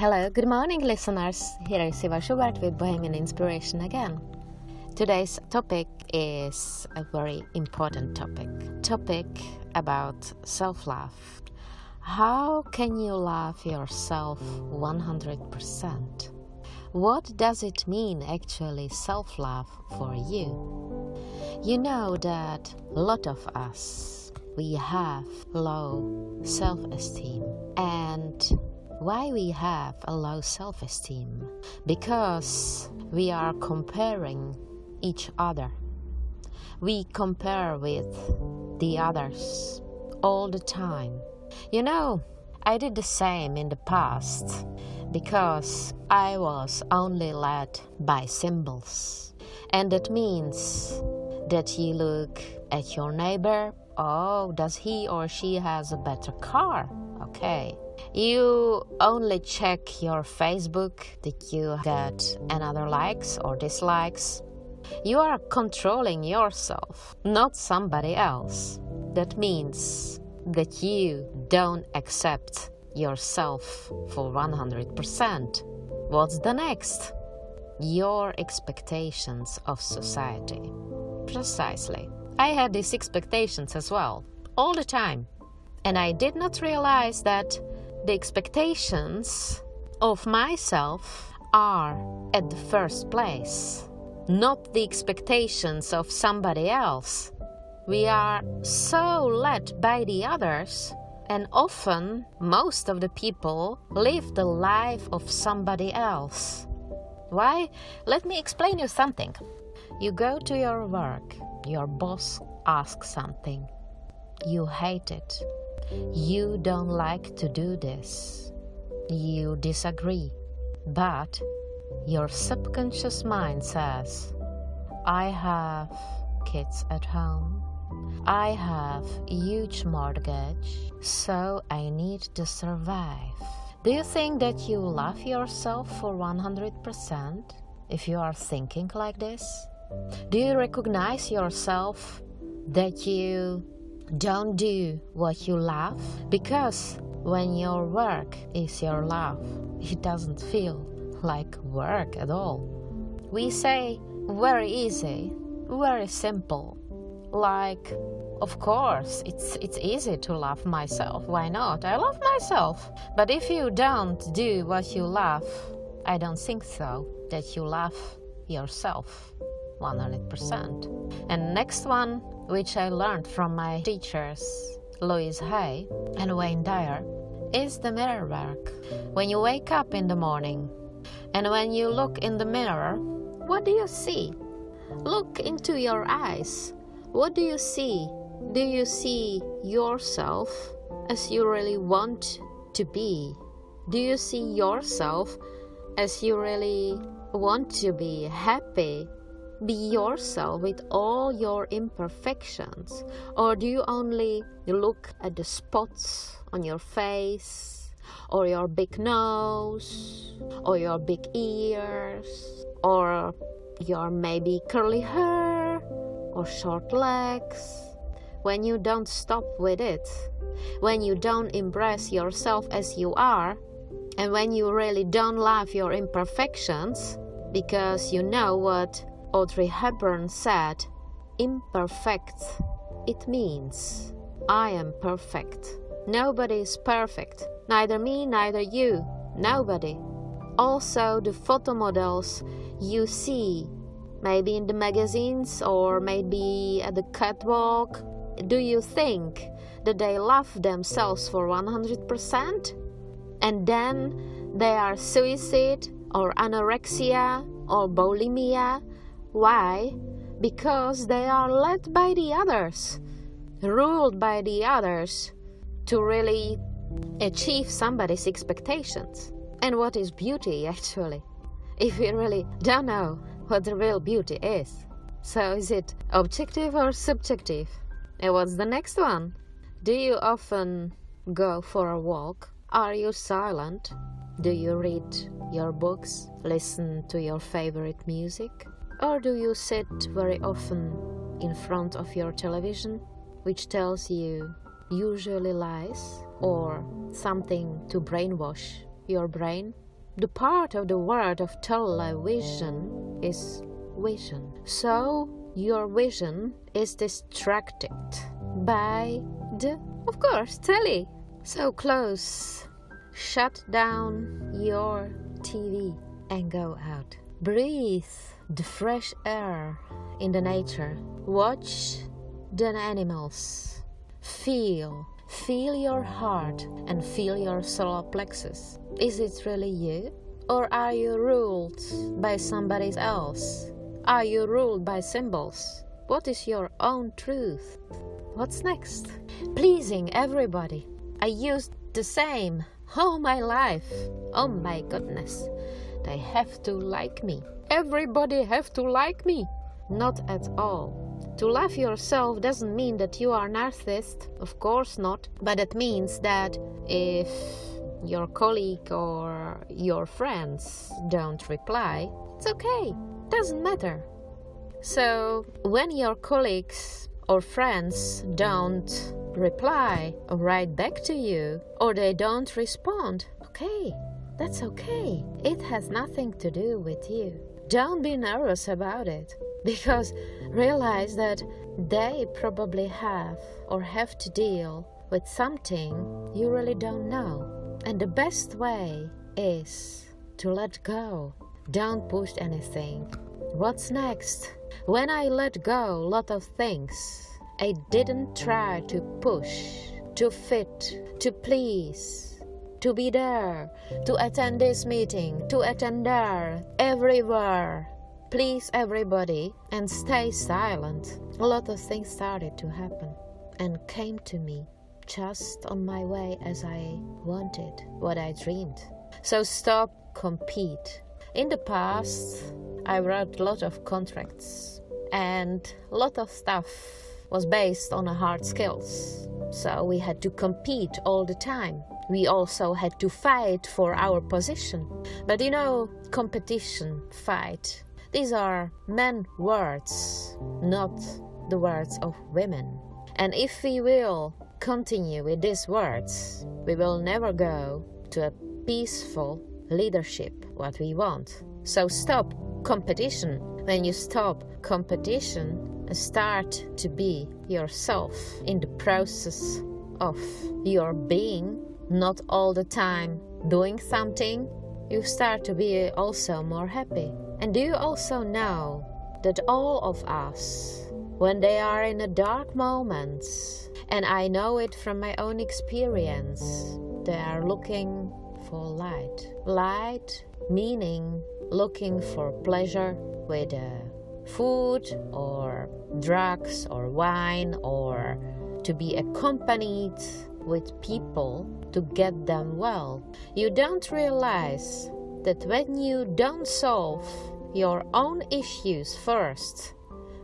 Hello, good morning listeners. Here is Siva Schubert with Bohemian Inspiration again. Today's topic is a very important topic about self-love. How can you love yourself 100%? What does it mean actually self-love for you? You know that a lot of us, we have low self-esteem. And why we have a low self-esteem? Because we are comparing each other. We compare with the others all the time. You know, I did the same in the past because I was only led by symbols. And that means that you look at your neighbor. Oh, does he or she has a better car? Okay. You only check your Facebook. Did you get another likes or dislikes? You are controlling yourself, not somebody else. That means that you don't accept yourself for 100%. What's the next? Your expectations of society. Precisely. I had these expectations as well, all the time. And I did not realize that the expectations of myself are at the first place, not the expectations of somebody else. We are so led by the others, and often most of the people live the life of somebody else. Why? Let me explain you something. You go to your work, your boss asks something. You hate it. You don't like to do this. You disagree. But your subconscious mind says, I have kids at home. I have a huge mortgage, so I need to survive. Do you think that you love yourself for 100% if you are thinking like this? Do you recognize yourself that you don't do what you love? Because when your work is your love, it doesn't feel like work at all. We say very easy, very simple. Like, of course, it's easy to love myself. Why not? I love myself. But if you don't do what you love, I don't think so that you love yourself 100%. And next one, which I learned from my teachers, Louise Hay and Wayne Dyer, is the mirror work. When you wake up in the morning and when you look in the mirror, what do you see? Look into your eyes. What do you see? Do you see yourself as you really want to be? Do you see yourself as you really want to be happy? Be yourself with all your imperfections? Or do you only look at the spots on your face, or your big nose, or your big ears, or your maybe curly hair, or short legs? When you don't stop with it, when you don't embrace yourself as you are, and when you really don't love your imperfections, because you know what Audrey Hepburn said, imperfect, it means I am perfect. Nobody is perfect. Neither me, neither you. Nobody. Also, the photo models you see, maybe in the magazines or maybe at the catwalk, do you think that they love themselves for 100%? And then they are suicide or anorexia or bulimia. Why? Because they are led by the others, ruled by the others to really achieve somebody's expectations. And what is beauty actually? If we really don't know what the real beauty is. So is it objective or subjective? And what's the next one? Do you often go for a walk? Are you silent? Do you read your books? Listen to your favorite music? Or do you sit very often in front of your television, which tells you usually lies or something to brainwash your brain? The part of the word of television is vision. So your vision is distracted by the, of course, telly. So close. Shut down your TV and go out. Breathe the fresh air in the nature. Watch the animals. Feel your heart and feel your solar plexus. Is it really you? Or are you ruled by somebody else? Are you ruled by symbols? What is your own truth? What's next? Pleasing everybody. I used the same all my life. Oh my goodness. They have to like me. Everybody have to like me. Not at all. To love yourself doesn't mean that you are narcissist, of course not, but it means that if your colleague or your friends don't reply, it's okay, doesn't matter. So when your colleagues or friends don't reply or write back to you, or they don't respond, okay, that's okay. It has nothing to do with you. Don't be nervous about it. Because realize that they probably have or have to deal with something you really don't know. And the best way is to let go. Don't push anything. What's next? When I let go a lot of things, I didn't try to push, to fit, to please, to be there, to attend this meeting, to attend there, everywhere. Please everybody and stay silent. A lot of things started to happen and came to me just on my way as I wanted, what I dreamed. So stop, compete. In the past, I wrote a lot of contracts and a lot of stuff was based on hard skills. So we had to compete all the time. We also had to fight for our position. But you know, competition, fight, these are men words, not the words of women. And if we will continue with these words, we will never go to a peaceful leadership, what we want. So stop competition. When you stop competition, start to be yourself in the process of your being, not all the time doing something, you start to be also more happy. And do you also know that all of us, when they are in a dark moment, and I know it from my own experience, they are looking for light. Light meaning looking for pleasure with food or drugs or wine, or to be accompanied with people to get them well. You don't realize that when you don't solve your own issues first,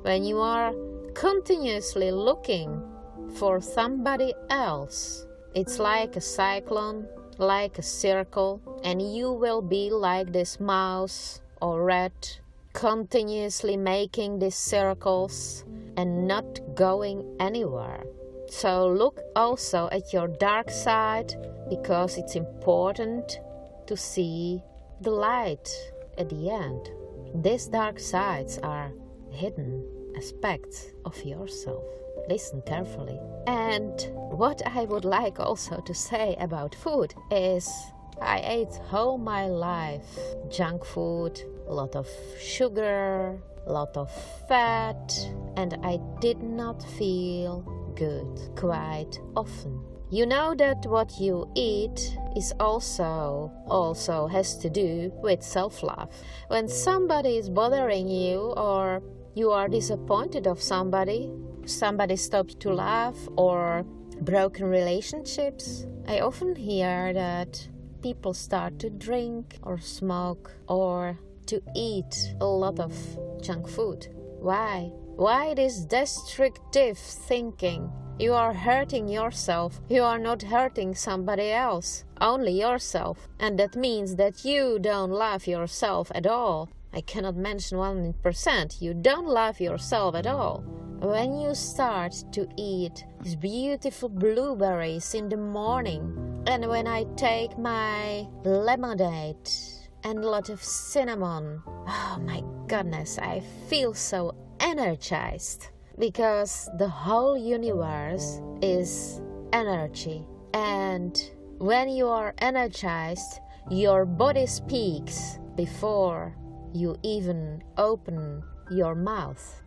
when you are continuously looking for somebody else, it's like a cyclone, like a circle, and you will be like this mouse or rat, continuously making these circles and not going anywhere. So look also at your dark side, because it's important to see the light at the end. These dark sides are hidden aspects of yourself. Listen carefully. And what I would like also to say about food is I ate all my life junk food, a lot of sugar, a lot of fat, and I did not feel good quite often. You know that what you eat is also has to do with self-love. When somebody is bothering you, or you are disappointed of somebody stops to laugh, or broken relationships, I often hear that people start to drink or smoke or to eat a lot of junk food. Why? Why this destructive thinking? You are hurting yourself. You are not hurting somebody else, only yourself. And that means that you don't love yourself at all. I cannot mention 1%. You don't love yourself at all. When you start to eat these beautiful blueberries in the morning, and when I take my lemonade and a lot of cinnamon. Oh my goodness, I feel so energized because the whole universe is energy. And when you are energized, your body speaks before you even open your mouth.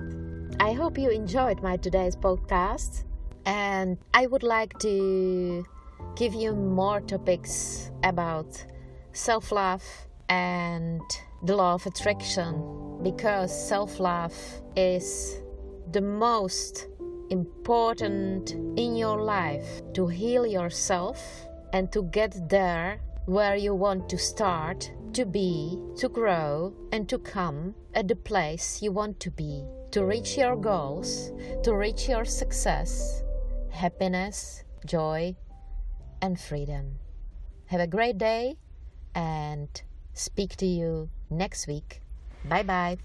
I hope you enjoyed my today's podcast, and I would like to give you more topics about self-love and the law of attraction, because self-love is the most important in your life to heal yourself and to get there where you want to start, to be, to grow, and to come at the place you want to be, to reach your goals, to reach your success, happiness, joy, and freedom. Have a great day and speak to you next week. Bye bye.